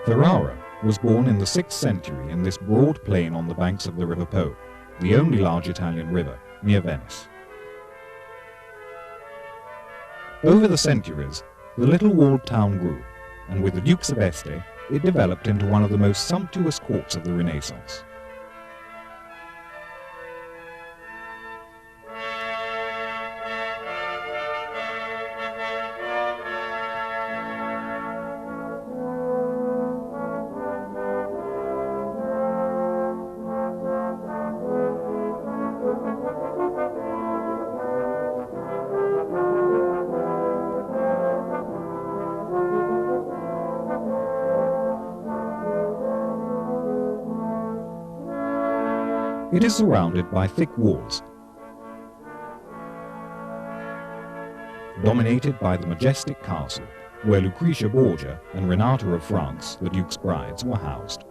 Ferrara was born in the 6th century in this broad plain on the banks of the River Po, the only large Italian river, near Venice. Over the centuries, the little walled town grew, and with the Dukes of Este, it developed into one of the most sumptuous courts of the Renaissance. It is surrounded by thick walls, dominated by the majestic castle, where Lucretia Borgia and Renata of France, the Duke's brides, were housed.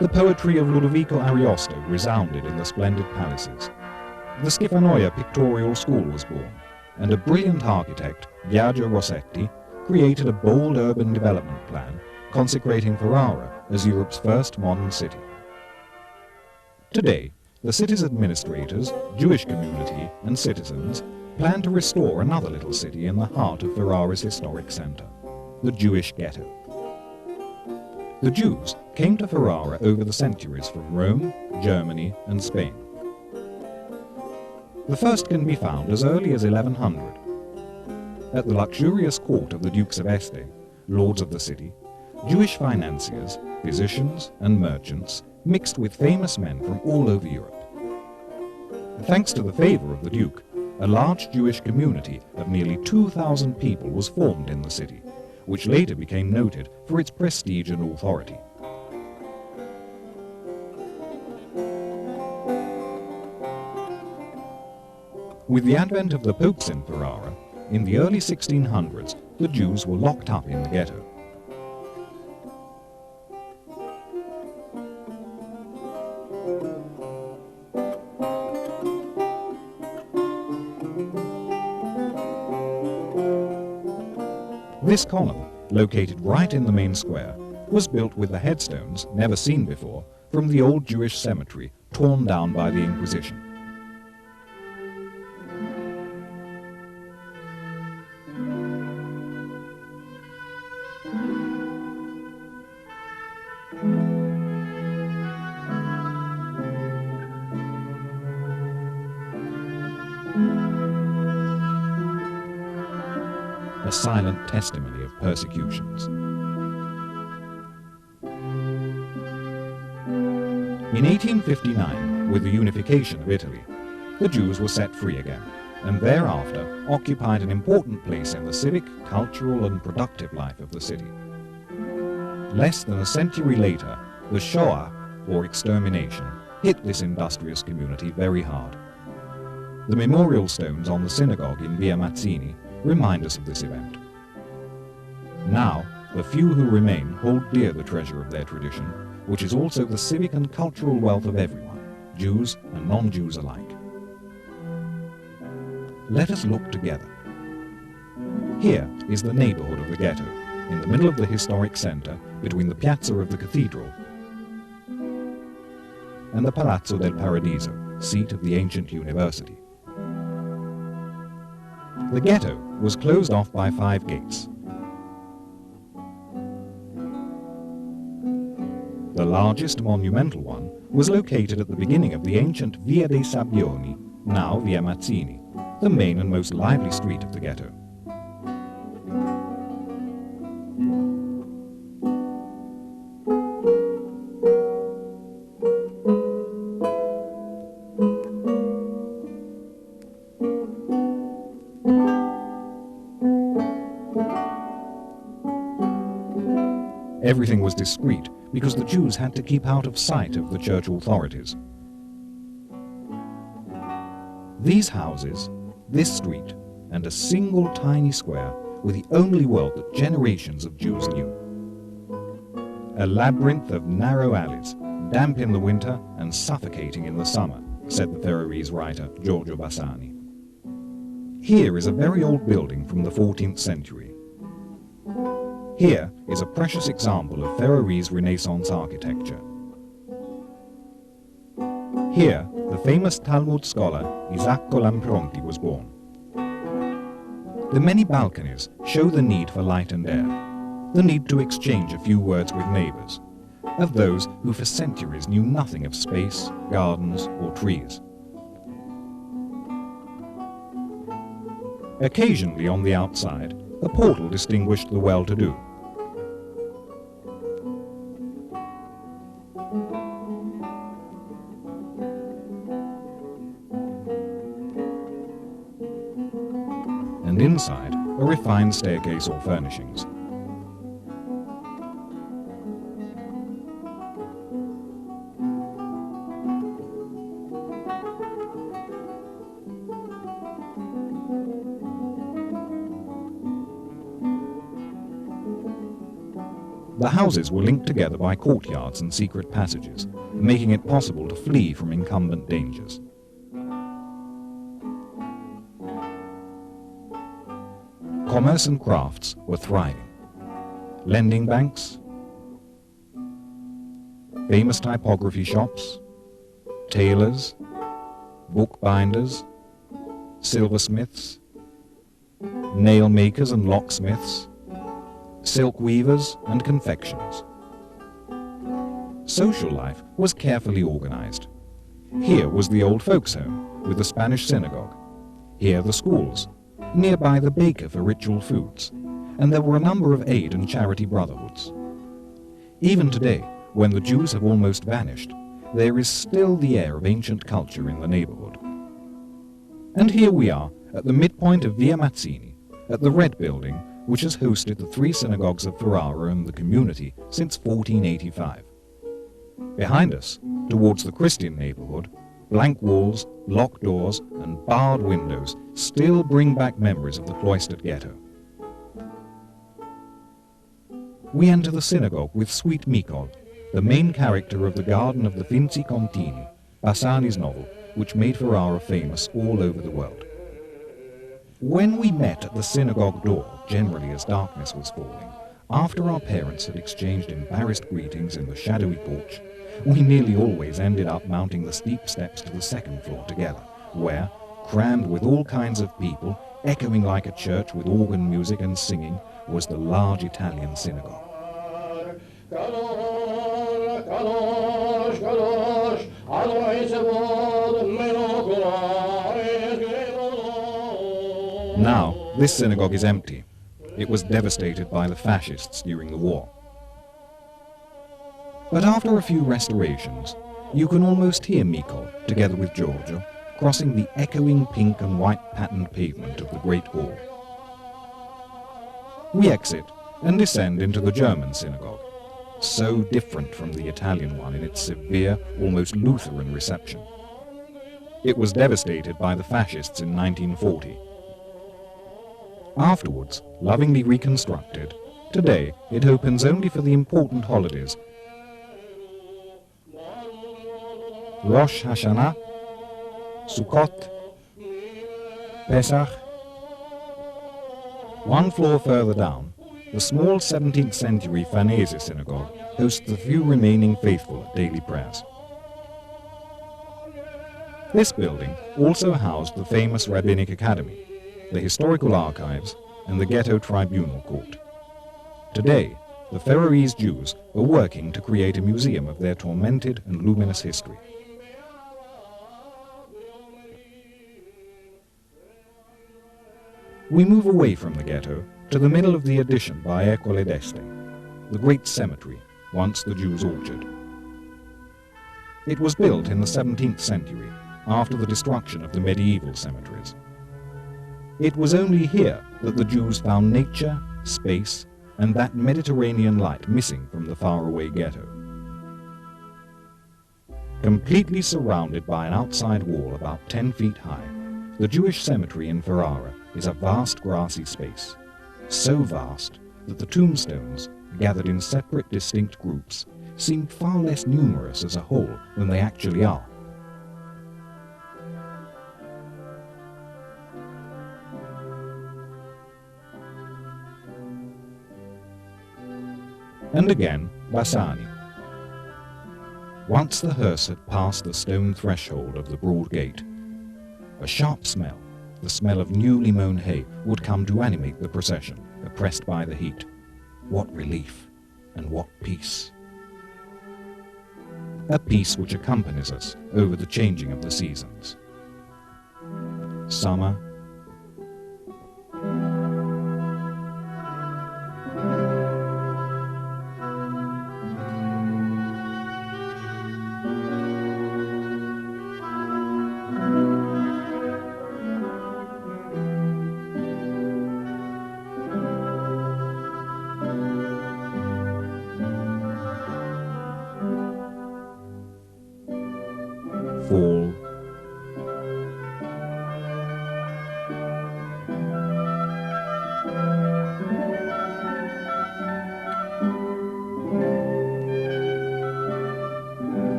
The poetry of Ludovico Ariosto resounded in the splendid palaces. The Schifanoia Pictorial School was born, and a brilliant architect, Biagio Rossetti, created a bold urban development plan, consecrating Ferrara as Europe's first modern city. Today, the city's administrators, Jewish community, and citizens plan to restore another little city in the heart of Ferrara's historic center, the Jewish Ghetto. The Jews came to Ferrara over the centuries from Rome, Germany, and Spain. The first can be found as early as 1100. At the luxurious court of the Dukes of Este, lords of the city, Jewish financiers, physicians, and merchants mixed with famous men from all over Europe. Thanks to the favor of the Duke, a large Jewish community of nearly 2,000 people was formed in the city, which later became noted for its prestige and authority. With the advent of the popes in Ferrara, in the early 1600s, the Jews were locked up in the ghetto. This column, located right in the main square, was built with the headstones, never seen before, from the old Jewish cemetery torn down by the Inquisition. A silent testimony of persecutions. In 1859, with the unification of Italy, the Jews were set free again, and thereafter occupied an important place in the civic, cultural, and productive life of the city. Less than a century later, the Shoah, or extermination, hit this industrious community very hard. The memorial stones on the synagogue in Via Mazzini remind us of this event. Now, the few who remain hold dear the treasure of their tradition, which is also the civic and cultural wealth of everyone, Jews and non-Jews alike. Let us look together. Here is the neighborhood of the ghetto, in the middle of the historic center, between the piazza of the cathedral and the Palazzo del Paradiso, seat of the ancient university. The ghetto was closed off by 5 gates. The largest monumental one was located at the beginning of the ancient Via dei Sabbioni, now Via Mazzini, the main and most lively street of the ghetto. Everything was discreet because the Jews had to keep out of sight of the church authorities. These houses, this street, and a single tiny square were the only world that generations of Jews knew. A labyrinth of narrow alleys, damp in the winter and suffocating in the summer, said the Ferrarese writer Giorgio Bassani. Here is a very old building from the 14th century. Here is a precious example of Ferrarese Renaissance architecture. Here, the famous Talmud scholar Isacco Lampronti was born. The many balconies show the need for light and air, the need to exchange a few words with neighbors, of those who for centuries knew nothing of space, gardens, or trees. Occasionally on the outside, a portal distinguished the well-to-do. And inside, a refined staircase or furnishings. The houses were linked together by courtyards and secret passages, making it possible to flee from incumbent dangers. Commerce and crafts were thriving. Lending banks, famous typography shops, tailors, bookbinders, silversmiths, nail makers and locksmiths, silk weavers and confectioners. Social life was carefully organized. Here was the old folks' home with the Spanish synagogue. Here the schools. Nearby the baker for ritual foods. And there were a number of aid and charity brotherhoods. Even today, when the Jews have almost vanished, there is still the air of ancient culture in the neighborhood. And here we are, at the midpoint of Via Mazzini, at the Red Building, which has hosted the three synagogues of Ferrara and the community since 1485. Behind us, towards the Christian neighborhood, blank walls, locked doors, and barred windows still bring back memories of the cloistered ghetto. We enter the synagogue with Sweet Mikol, the main character of the Garden of the Finzi Contini, Bassani's novel, which made Ferrara famous all over the world. When we met at the synagogue door, generally as darkness was falling, after our parents had exchanged embarrassed greetings in the shadowy porch, we nearly always ended up mounting the steep steps to the second floor together, where, crammed with all kinds of people, echoing like a church with organ music and singing, was the large Italian synagogue. Now, this synagogue is empty. It was devastated by the fascists during the war. But after a few restorations, you can almost hear Mikol, together with Giorgio, crossing the echoing pink and white patterned pavement of the Great Hall. We exit and descend into the German synagogue, so different from the Italian one in its severe, almost Lutheran reception. It was devastated by the fascists in 1940. Afterwards, lovingly reconstructed, today it opens only for the important holidays Rosh Hashanah, Sukkot, Pesach. One floor further down, the small 17th century Farnese synagogue hosts the few remaining faithful at daily prayers. This building also housed the famous Rabbinic Academy, the historical archives, and the Ghetto Tribunal Court. Today, the Ferrarese Jews are working to create a museum of their tormented and luminous history. We move away from the ghetto to the middle of the addition by Ecole d'Este, the great cemetery, once the Jews' orchard. It was built in the 17th century, after the destruction of the medieval cemeteries. It was only here that the Jews found nature, space, and that Mediterranean light missing from the faraway ghetto. Completely surrounded by an outside wall about 10 feet high, the Jewish cemetery in Ferrara is a vast grassy space, so vast that the tombstones, gathered in separate distinct groups, seemed far less numerous as a whole than they actually are. And again, Bassani. Once the hearse had passed the stone threshold of the broad gate, a sharp smell, the smell of newly mown hay, would come to animate the procession, oppressed by the heat. What relief, and what peace! A peace which accompanies us over the changing of the seasons. Summer, fall,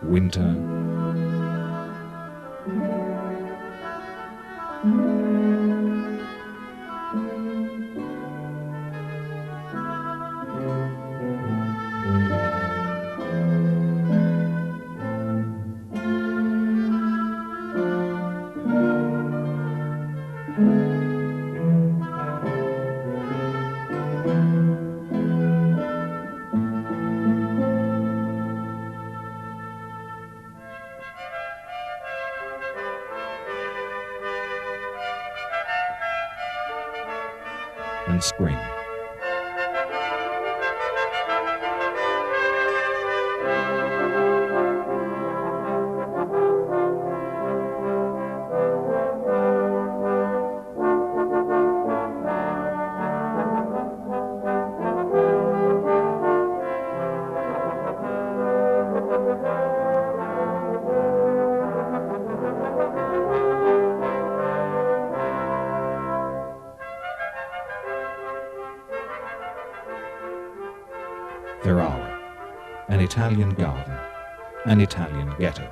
winter, and spring. Ferrara, an Italian garden, an Italian ghetto.